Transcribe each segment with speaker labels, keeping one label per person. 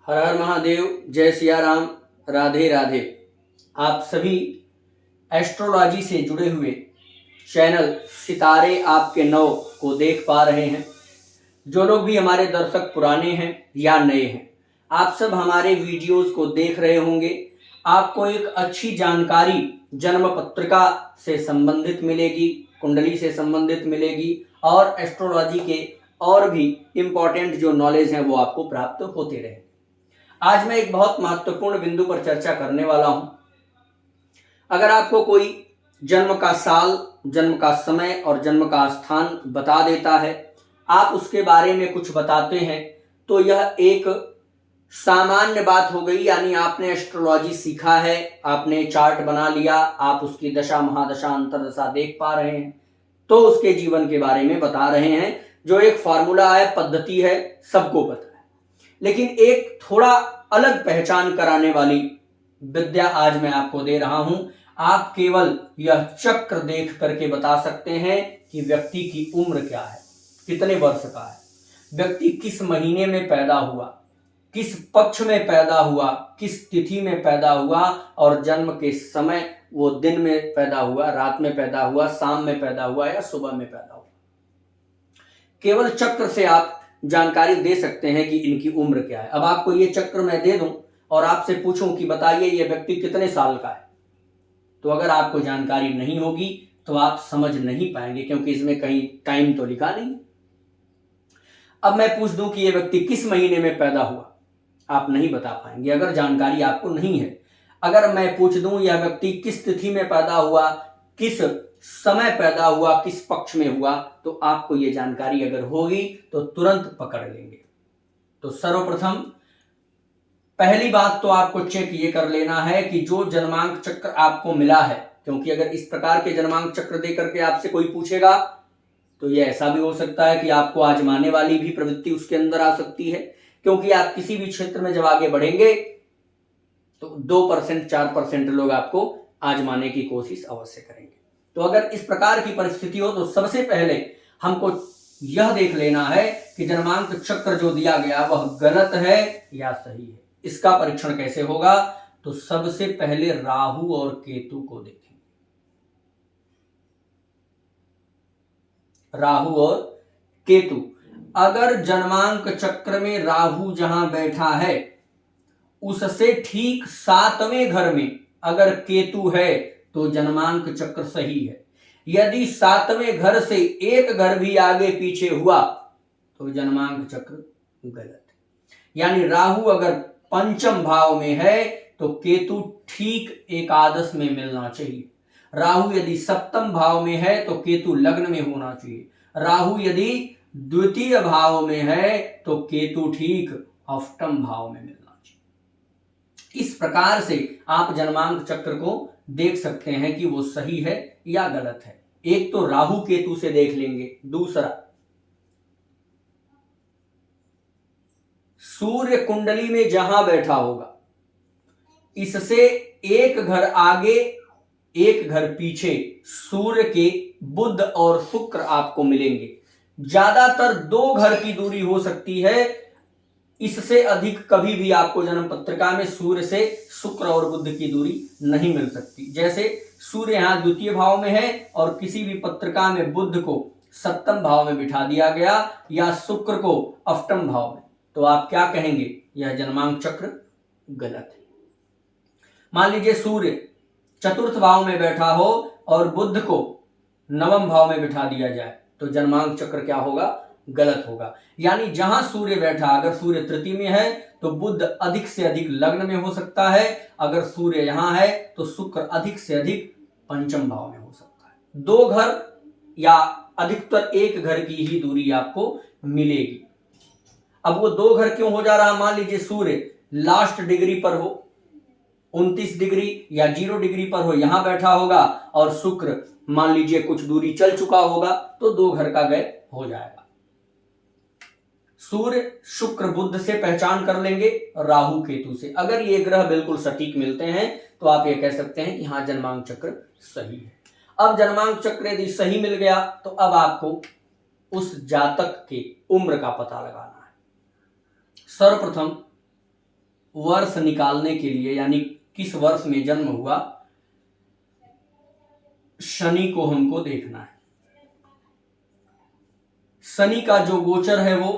Speaker 1: हर हर महादेव, जय सिया राम, राधे राधे। आप सभी एस्ट्रोलॉजी से जुड़े हुए चैनल सितारे आपके नौ को देख पा रहे हैं। जो लोग भी हमारे दर्शक पुराने हैं या नए हैं, आप सब हमारे वीडियोस को देख रहे होंगे। आपको एक अच्छी जानकारी जन्म पत्रिका से संबंधित मिलेगी, कुंडली से संबंधित मिलेगी और एस्ट्रोलॉजी के और भी इम्पोर्टेंट जो नॉलेज है वो आपको प्राप्त होते रहे। आज मैं एक बहुत महत्वपूर्ण बिंदु पर चर्चा करने वाला हूं। अगर आपको कोई जन्म का साल, जन्म का समय और जन्म का स्थान बता देता है, आप उसके बारे में कुछ बताते हैं, तो यह एक सामान्य बात हो गई। यानी आपने एस्ट्रोलॉजी सीखा है, आपने चार्ट बना लिया, आप उसकी दशा, महादशा, अंतरदशा देख पा रहे हैं, तो उसके जीवन के बारे में बता रहे हैं। जो एक फॉर्मूला है, पद्धति है, सबको पता है। लेकिन एक थोड़ा अलग पहचान कराने वाली विद्या आज मैं आपको दे रहा हूं। आप केवल यह चक्र देख करके बता सकते हैं कि व्यक्ति की उम्र क्या है, कितने वर्ष का है, व्यक्ति किस महीने में पैदा हुआ, किस पक्ष में पैदा हुआ, किस तिथि में पैदा हुआ और जन्म के समय वो दिन में पैदा हुआ, रात में पैदा हुआ, शाम में पैदा हुआ या सुबह में पैदा हुआ। केवल चक्र से आप जानकारी दे सकते हैं कि इनकी उम्र क्या है। अब आपको ये चक्र मैं दे दूं और आपसे पूछूं कि बताइए ये व्यक्ति कितने साल का है, तो अगर आपको जानकारी नहीं होगी तो आप समझ नहीं पाएंगे, क्योंकि इसमें कहीं टाइम तो लिखा नहीं। अब मैं पूछ दूं कि ये व्यक्ति किस महीने में पैदा हुआ, आप नहीं बता पाएंगे अगर जानकारी आपको नहीं है। अगर मैं पूछ दूं यह व्यक्ति किस तिथि में पैदा हुआ, किस समय पैदा हुआ, किस पक्ष में हुआ, तो आपको यह जानकारी अगर होगी तो तुरंत पकड़ लेंगे। तो सर्वप्रथम पहली बात तो आपको चेक ये कर लेना है कि जो जन्मांक चक्र आपको मिला है, क्योंकि अगर इस प्रकार के जन्मांक चक्र दे करके आपसे कोई पूछेगा तो यह ऐसा भी हो सकता है कि आपको आजमाने वाली भी प्रवृत्ति उसके अंदर आ सकती है, क्योंकि आप किसी भी क्षेत्र में जब आगे बढ़ेंगे तो 2% 4% लोग आपको आजमाने की कोशिश अवश्य करेंगे। तो अगर इस प्रकार की परिस्थिति हो तो सबसे पहले हमको यह देख लेना है कि जन्मांक चक्र जो दिया गया वह गलत है या सही है। इसका परीक्षण कैसे होगा, तो सबसे पहले राहु और केतु को देखेंगे। राहु और केतु, अगर जन्मांक चक्र में राहु जहां बैठा है उससे ठीक 7वें घर में अगर केतु है तो जन्मांक चक्र सही है। यदि 7वें घर से एक घर भी आगे पीछे हुआ तो जन्मांक चक्र गलत है। यानी राहु अगर पंचम भाव में है तो केतु ठीक एकादश में मिलना चाहिए। राहु यदि सप्तम भाव में है तो केतु लग्न में होना चाहिए। राहु यदि द्वितीय भाव में है तो केतु ठीक अष्टम भाव में मिलना चाहिए। इस प्रकार से आप जन्मांक चक्र को देख सकते हैं कि वो सही है या गलत है। एक तो राहु केतु से देख लेंगे। दूसरा, सूर्य कुंडली में जहां बैठा होगा इससे एक घर आगे एक घर पीछे सूर्य के बुध और शुक्र आपको मिलेंगे। ज्यादातर 2 घर की दूरी हो सकती है, इससे अधिक कभी भी आपको जन्म पत्रिका में सूर्य से शुक्र और बुध की दूरी नहीं मिल सकती। जैसे सूर्य यहां द्वितीय भाव में है और किसी भी पत्रिका में बुध को सप्तम भाव में बिठा दिया गया या शुक्र को अष्टम भाव में, तो आप क्या कहेंगे, यह जन्मांक चक्र गलत है। मान लीजिए सूर्य चतुर्थ भाव में बैठा हो और बुध को नवम भाव में बिठा दिया जाए तो जन्मांक चक्र क्या होगा, गलत होगा। यानी जहां सूर्य बैठा, अगर सूर्य तृतीय में है तो बुध अधिक से अधिक लग्न में हो सकता है, अगर सूर्य यहां है तो शुक्र अधिक से अधिक पंचम भाव में हो सकता है। 2 घर या अधिकतर 1 घर की ही दूरी आपको मिलेगी। अब वो 2 घर क्यों हो जा रहा, मान लीजिए सूर्य लास्ट डिग्री पर हो, 29 डिग्री या 0 डिग्री पर हो, यहां बैठा होगा और शुक्र मान लीजिए कुछ दूरी चल चुका होगा, तो 2 घर का गैप हो जाएगा। सूर्य शुक्र बुध से पहचान कर लेंगे, राहु केतु से। अगर ये ग्रह बिल्कुल सटीक मिलते हैं तो आप ये कह सकते हैं कि हाँ जन्मांक चक्र सही है। अब जन्मांक चक्र यदि सही मिल गया तो अब आपको उस जातक के उम्र का पता लगाना है। सर्वप्रथम वर्ष निकालने के लिए, यानी किस वर्ष में जन्म हुआ, शनि को हमको देखना है। शनि का जो गोचर है वो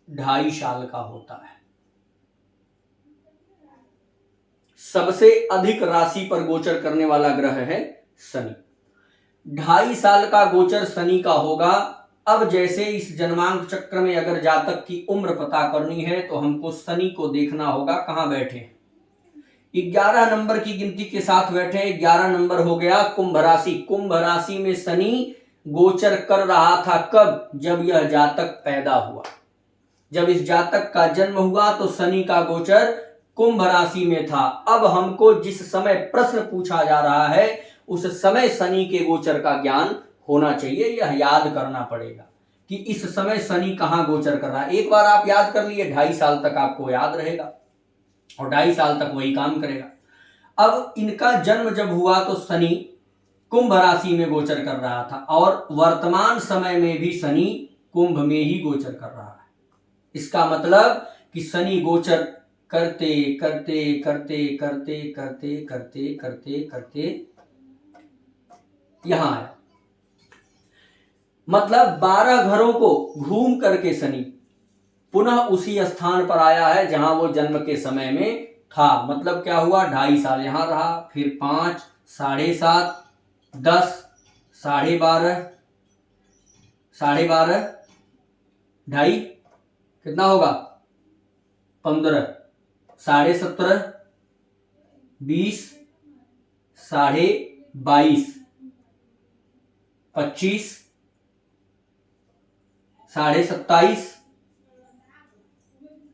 Speaker 1: 2.5 साल का होता है। सबसे अधिक राशि पर गोचर करने वाला ग्रह है शनि। 2.5 साल का गोचर शनि का होगा। अब जैसे इस जन्मांक चक्र में अगर जातक की उम्र पता करनी है तो हमको शनि को देखना होगा कहां बैठे हैं। 11 नंबर की गिनती के साथ बैठे हैं। 11 नंबर हो गया कुंभ राशि। कुंभ राशि में शनि गोचर कर रहा था कब? जब यह जातक पैदा हुआ। जब इस जातक का जन्म हुआ तो शनि का गोचर कुंभ राशि में था। अब हमको जिस समय प्रश्न पूछा जा रहा है उस समय शनि के गोचर का ज्ञान होना चाहिए। यह याद करना पड़ेगा कि इस समय शनि कहां गोचर कर रहा है। एक बार आप याद कर लिए, 2.5 साल तक आपको याद रहेगा और 2.5 साल तक वही काम करेगा। अब इनका जन्म जब हुआ तो शनि कुंभ राशि में गोचर कर रहा था और वर्तमान समय में भी शनि कुंभ में ही गोचर कर रहा है। इसका मतलब कि शनि गोचर करते करते करते करते करते करते करते करते यहां आया। मतलब 12 घरों को घूम करके शनि पुनः उसी स्थान पर आया है जहां वो जन्म के समय में था। मतलब क्या हुआ? 2.5 साल यहां रहा, फिर 5, 7.5, 10, 12.5, 12.5, 2.5 कितना होगा? 15, 17.5, 20, 22.5, 25, 27.5,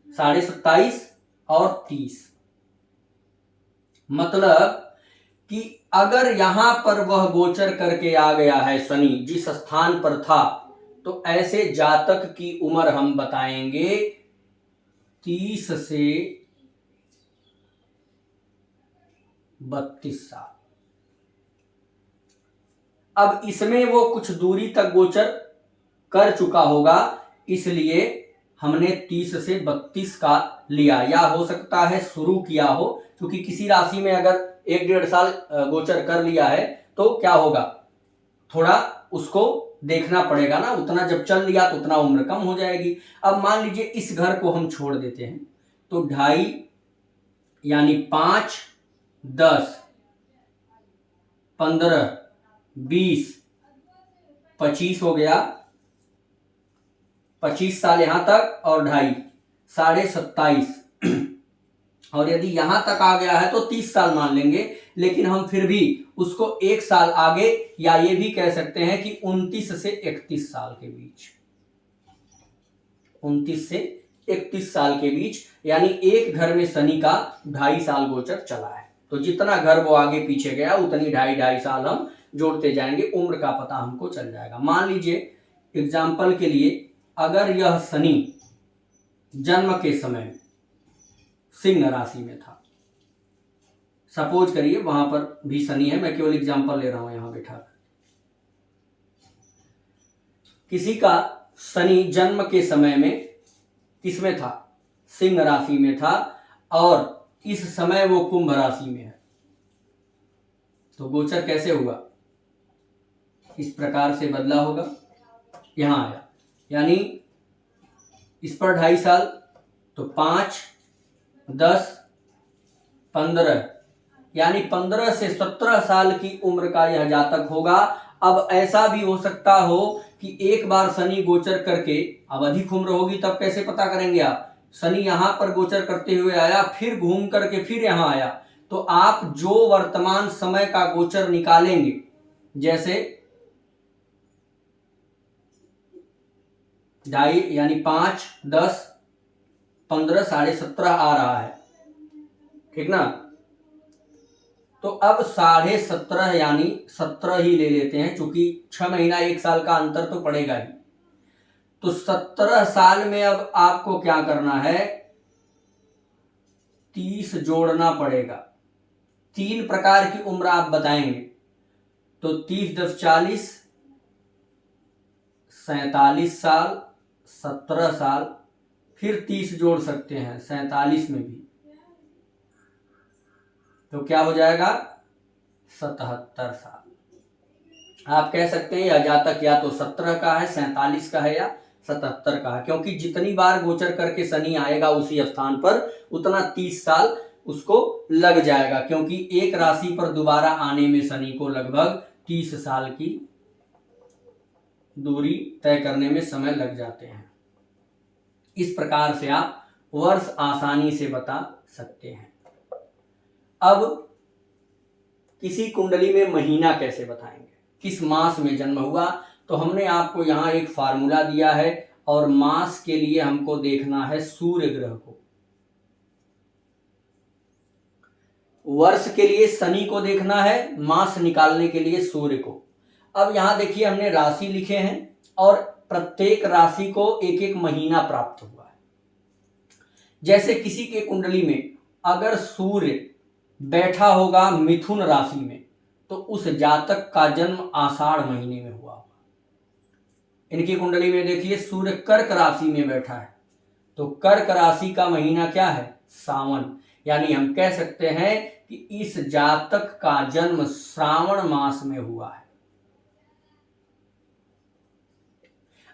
Speaker 1: 27.5 और 30। मतलब कि अगर यहां पर वह गोचर करके आ गया है शनि जिस स्थान पर था, तो ऐसे जातक की उम्र हम बताएंगे 30 से 32 साल। अब इसमें वो कुछ दूरी तक गोचर कर चुका होगा, इसलिए हमने 30 से 32 का लिया। या हो सकता है शुरू किया हो, क्योंकि किसी राशि में अगर 1-1.5 साल गोचर कर लिया है तो क्या होगा, थोड़ा उसको देखना पड़ेगा ना। उतना जब चल लिया तो उतना उम्र कम हो जाएगी। अब मान लीजिए इस घर को हम छोड़ देते हैं तो 2.5 यानी 5, 10, 15, 20, 25 हो गया। 25 साल यहां तक और 2.5, 27.5। और यदि यहां तक आ गया है तो 30 साल मान लेंगे, लेकिन हम फिर भी उसको 1 साल आगे, या ये भी कह सकते हैं कि 29 से 31 साल के बीच, 29 से 31 साल के बीच, यानी एक घर में शनि का 2.5 साल गोचर चला है। तो जितना घर वो आगे पीछे गया उतनी 2.5 साल हम जोड़ते जाएंगे, उम्र का पता हमको चल जाएगा। मान लीजिए एग्जाम्पल के लिए, अगर यह शनि जन्म के समय सिंह राशि में था, सपोज करिए वहां पर भी शनि है, मैं केवल एग्जाम्पल ले रहा हूं यहां बैठा। किसी का शनि जन्म के समय में किसमें था? सिंह राशि में था, और इस समय वो कुंभ राशि में है, तो गोचर कैसे हुआ? इस प्रकार से बदला होगा, यहां आया, यानी इस पर 2.5 साल, तो 5, 10, 15, यानी 15 से 17 साल की उम्र का यह जातक होगा। अब ऐसा भी हो सकता हो कि एक बार शनि गोचर करके, अब अधिक उम्र होगी तब कैसे पता करेंगे आप? शनि यहां पर गोचर करते हुए आया, फिर घूम करके फिर यहां आया, तो आप जो वर्तमान समय का गोचर निकालेंगे, जैसे 2.5 यानी 5, 10, 15, 17.5 आ रहा है, ठीक ना? तो अब 17.5 यानी 17 ही ले लेते हैं, क्योंकि 6 महीना 1 साल का अंतर तो पड़ेगा ही। तो 17 साल में अब आपको क्या करना है? 30 जोड़ना पड़ेगा। 3 प्रकार की उम्र आप बताएंगे, तो 30, 10, 40, 47 साल, 17 साल, फिर 30 जोड़ सकते हैं 47 में भी, तो क्या हो जाएगा 77 साल। आप कह सकते हैं यह जातक या तो 17 का है, 47 का है या 77 का है, क्योंकि जितनी बार गोचर करके शनि आएगा उसी स्थान पर उतना 30 साल उसको लग जाएगा, क्योंकि एक राशि पर दोबारा आने में शनि को लगभग 30 साल की दूरी तय करने में समय लग जाते हैं। इस प्रकार से आप वर्ष आसानी से बता सकते हैं। अब किसी कुंडली में महीना कैसे बताएंगे, किस मास में जन्म हुआ, तो हमने आपको यहाँ एक फार्मूला दिया है और मास के लिए हमको देखना है सूर्य ग्रह को, वर्ष के लिए शनि को देखना है, मास निकालने के लिए सूर्य को। अब यहाँ देखिए हमने राशि लिखे हैं और प्रत्येक राशि को एक एक महीना प्राप्त हुआ है। जैसे किसी के कुंडली में अगर सूर्य बैठा होगा मिथुन राशि में तो उस जातक का जन्म आषाढ़ महीने में हुआ होगा। इनकी कुंडली में देखिए सूर्य कर्क राशि में बैठा है तो कर्क राशि का महीना क्या है, सावन, यानी हम कह सकते हैं कि इस जातक का जन्म श्रावण मास में हुआ है।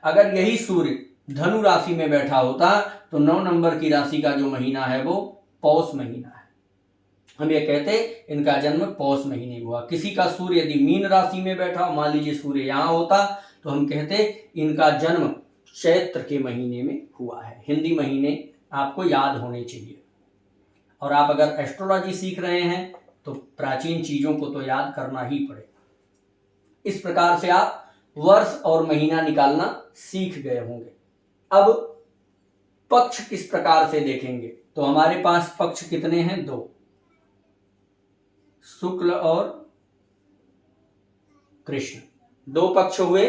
Speaker 1: अगर यही सूर्य धनु राशि में बैठा होता तो 9 नंबर की राशि का जो महीना है वो पौष महीना है, हम ये कहते इनका जन्म पौष महीने में हुआ। किसी का सूर्य यदि मीन राशि में बैठा, मान लीजिए सूर्य यहाँ होता तो हम कहते इनका जन्म चैत्र के महीने में हुआ है। हिंदी महीने आपको याद होने चाहिए, और आप अगर एस्ट्रोलॉजी सीख रहे हैं तो प्राचीन चीजों को तो याद करना ही पड़ेगा। इस प्रकार से आप वर्ष और महीना निकालना सीख गए होंगे। अब पक्ष किस प्रकार से देखेंगे, तो हमारे पास पक्ष कितने हैं, 2, शुक्ल और कृष्ण, 2 पक्ष हुए।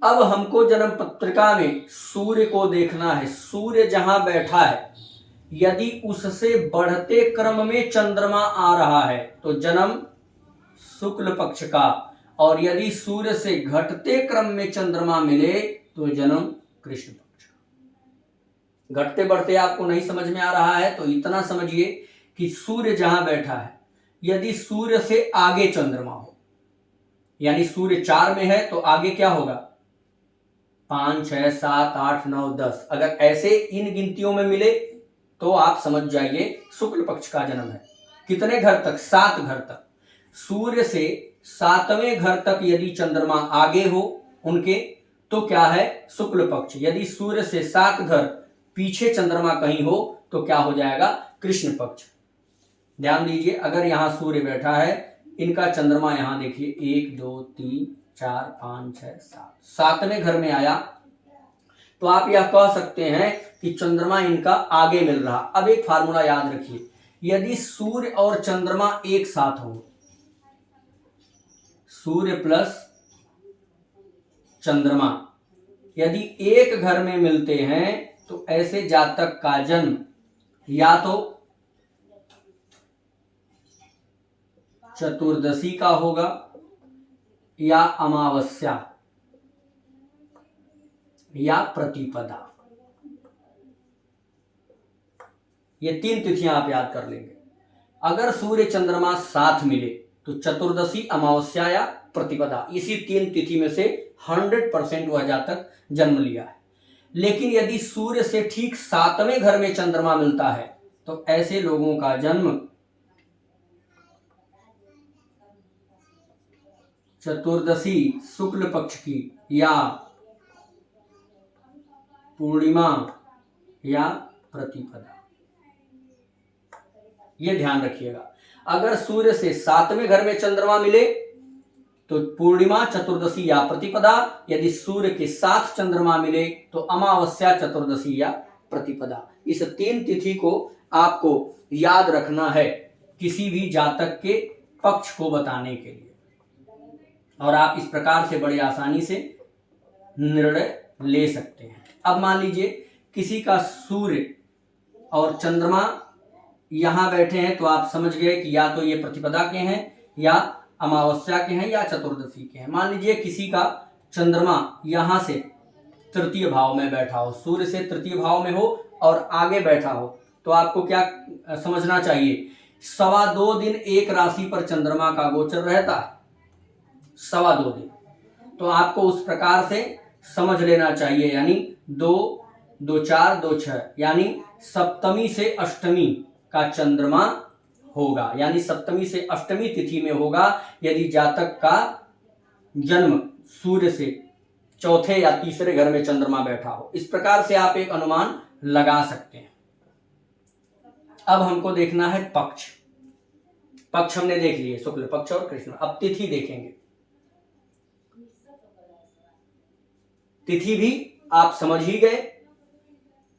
Speaker 1: अब हमको जन्म पत्रिका में सूर्य को देखना है। सूर्य जहां बैठा है यदि उससे बढ़ते क्रम में चंद्रमा आ रहा है तो जन्म शुक्ल पक्ष का, और यदि सूर्य से घटते क्रम में चंद्रमा मिले तो जन्म कृष्ण पक्ष का। घटते बढ़ते आपको नहीं समझ में आ रहा है तो इतना समझिए कि सूर्य जहां बैठा है यदि सूर्य से आगे चंद्रमा हो, यानी सूर्य 4 में है तो आगे क्या होगा, 5, 6, 7, 8, 9, 10, अगर ऐसे इन गिनतियों में मिले तो आप समझ जाइए शुक्ल पक्ष का जन्म है। कितने घर तक, 7 घर तक। सूर्य से 7वें घर तक यदि चंद्रमा आगे हो उनके तो क्या है, शुक्ल पक्ष। यदि सूर्य से 7 घर पीछे चंद्रमा कहीं हो तो क्या हो जाएगा, कृष्ण पक्ष। ध्यान दीजिए, अगर यहां सूर्य बैठा है, इनका चंद्रमा यहां देखिए 1, 2, 3, 4, 5, 6, 7, 7वें घर में आया तो आप यह कह सकते हैं कि चंद्रमा इनका आगे मिल रहा। अब एक फार्मूला याद रखिए, यदि सूर्य और चंद्रमा एक साथ हो, सूर्य प्लस चंद्रमा यदि एक घर में मिलते हैं तो ऐसे जातक का जन्म या तो चतुर्दशी का होगा या अमावस्या या प्रतिपदा। ये 3 तिथियां आप याद कर लेंगे। अगर सूर्य चंद्रमा साथ मिले तो चतुर्दशी, अमावस्या या प्रतिपदा, इसी 3 तिथि में से 100% वह जातक जन्म लिया है। लेकिन यदि सूर्य से ठीक 7वें घर में चंद्रमा मिलता है तो ऐसे लोगों का जन्म चतुर्दशी शुक्ल पक्ष की या पूर्णिमा या प्रतिपदा, ये ध्यान रखिएगा। अगर सूर्य से 7वें घर में चंद्रमा मिले तो पूर्णिमा, चतुर्दशी या प्रतिपदा, यदि सूर्य के साथ चंद्रमा मिले तो अमावस्या, चतुर्दशी या प्रतिपदा। इस 3 तिथि को आपको याद रखना है किसी भी जातक के पक्ष को बताने के लिए, और आप इस प्रकार से बड़े आसानी से निर्णय ले सकते हैं। अब मान लीजिए किसी का सूर्य और चंद्रमा यहां बैठे हैं तो आप समझ गए कि या तो ये प्रतिपदा के हैं या अमावस्या के हैं या चतुर्दशी के हैं। मान लीजिए किसी का चंद्रमा यहां से तृतीय भाव में बैठा हो, सूर्य से तृतीय भाव में हो और आगे बैठा हो, तो आपको क्या समझना चाहिए, 2.25 दिन एक राशि पर चंद्रमा का गोचर रहता है, 2.25 दिन। तो आपको उस प्रकार से समझ लेना चाहिए, यानी 2, 2, 4, 2, 6, यानी सप्तमी से अष्टमी का चंद्रमा होगा, यानी सप्तमी से अष्टमी तिथि में होगा यदि जातक का जन्म सूर्य से चौथे या तीसरे घर में चंद्रमा बैठा हो। इस प्रकार से आप एक अनुमान लगा सकते हैं। अब हमको देखना है पक्ष। पक्ष हमने देख लिए, शुक्ल पक्ष और कृष्ण। अब तिथि देखेंगे। तिथि भी आप समझ ही गए,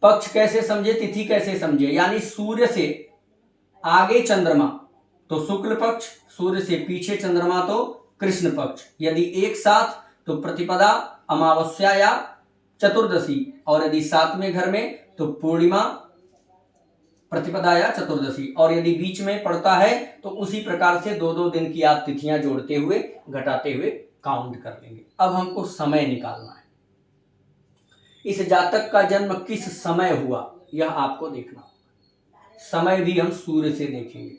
Speaker 1: पक्ष कैसे समझे, तिथि कैसे समझे, यानी सूर्य से आगे चंद्रमा तो शुक्ल पक्ष, सूर्य से पीछे चंद्रमा तो कृष्ण पक्ष। यदि एक साथ तो प्रतिपदा, अमावस्या या चतुर्दशी, और यदि सातवें घर में तो पूर्णिमा, प्रतिपदा या चतुर्दशी, और यदि बीच में पड़ता है तो उसी प्रकार से 2-2 दिन की आप तिथियां जोड़ते हुए घटाते हुए काउंट कर लेंगे। अब हमको समय निकालना है, इस जातक का जन्म किस समय हुआ यह आपको देखना होगा। समय भी हम सूर्य से देखेंगे।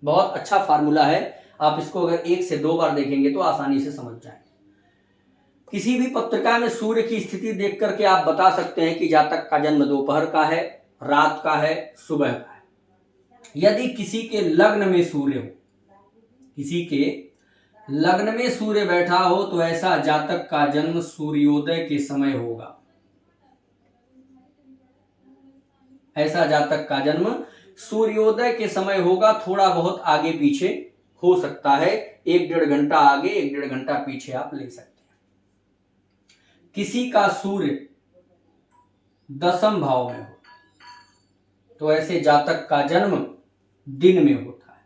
Speaker 1: बहुत अच्छा फार्मूला है, आप इसको अगर 1 से 2 बार देखेंगे तो आसानी से समझ जाएंगे। किसी भी पत्रिका में सूर्य की स्थिति देख करके आप बता सकते हैं कि जातक का जन्म दोपहर का है, रात का है, सुबह का है। यदि किसी के लग्न में सूर्य हो, किसी के लग्न में सूर्य बैठा हो तो ऐसा जातक का जन्म सूर्योदय के समय होगा। ऐसा जातक का जन्म सूर्योदय के समय होगा। थोड़ा बहुत आगे पीछे हो सकता है, 1-1.5 घंटा आगे 1-1.5 घंटा पीछे आप ले सकते हैं। किसी का सूर्य 10वें भाव में हो तो ऐसे जातक का जन्म दिन में होता है,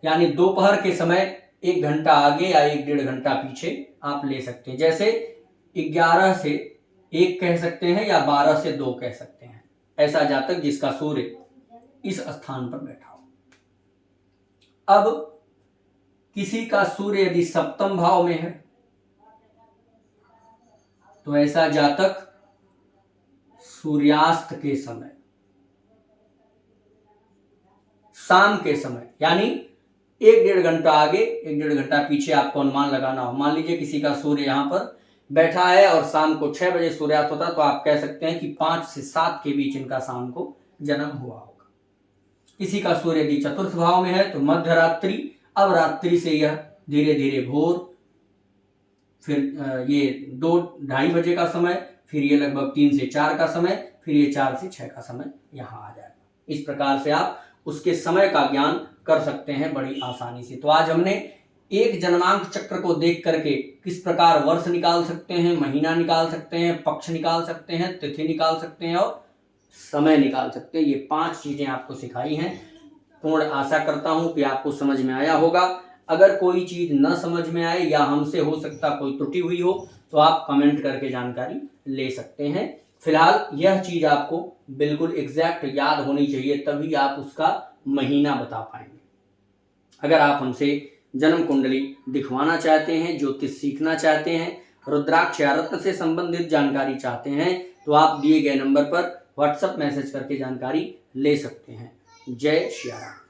Speaker 1: यानी दोपहर के समय 1 घंटा आगे या 1-1.5 घंटा पीछे आप ले सकते हैं। जैसे 11 से 1 कह सकते हैं या 12 से 2 कह सकते हैं। ऐसा जातक जिसका सूर्य इस स्थान पर बैठा हो। अब किसी का सूर्य यदि 7वें भाव में है तो ऐसा जातक सूर्यास्त के समय, शाम के समय, यानी 1-1.5 घंटा आगे 1-1.5 घंटा पीछे आपको अनुमान लगाना हो। मान लीजिए किसी का सूर्य यहां पर बैठा है और शाम को 6 बजे सूर्यास्त होता है, तो आप कह सकते हैं कि 5 से 7 के बीच इनका शाम को जन्म हुआ होगा। किसी का सूर्य यदि चतुर्थ भाव में है तो मध्य रात्रि, अब रात्रि से यह धीरे धीरे भोर, फिर ये 2-2:30 बजे का समय, फिर ये लगभग 3 से 4 का समय, फिर ये 4 से 6 का समय यहाँ आ जाएगा। इस प्रकार से आप उसके समय का ज्ञान कर सकते हैं बड़ी आसानी से। तो आज हमने एक जन्मांक चक्र को देख करके किस प्रकार वर्ष निकाल सकते हैं, महीना निकाल सकते हैं, पक्ष निकाल सकते हैं, तिथि निकाल सकते हैं और समय निकाल सकते हैं, ये 5 चीजें आपको सिखाई हैं। पूर्ण आशा करता हूं कि आपको समझ में आया होगा। अगर कोई चीज न समझ में आए या हमसे हो सकता कोई त्रुटि हुई हो तो आप कमेंट करके जानकारी ले सकते हैं। फिलहाल यह चीज आपको बिल्कुल एग्जैक्ट याद होनी चाहिए, तभी आप उसका महीना बता पाएंगे। अगर आप हमसे जन्म कुंडली दिखवाना चाहते हैं, ज्योतिष सीखना चाहते हैं, रुद्राक्ष या रत्न से संबंधित जानकारी चाहते हैं, तो आप दिए गए नंबर पर व्हाट्सएप मैसेज करके जानकारी ले सकते हैं। जय श्री राम।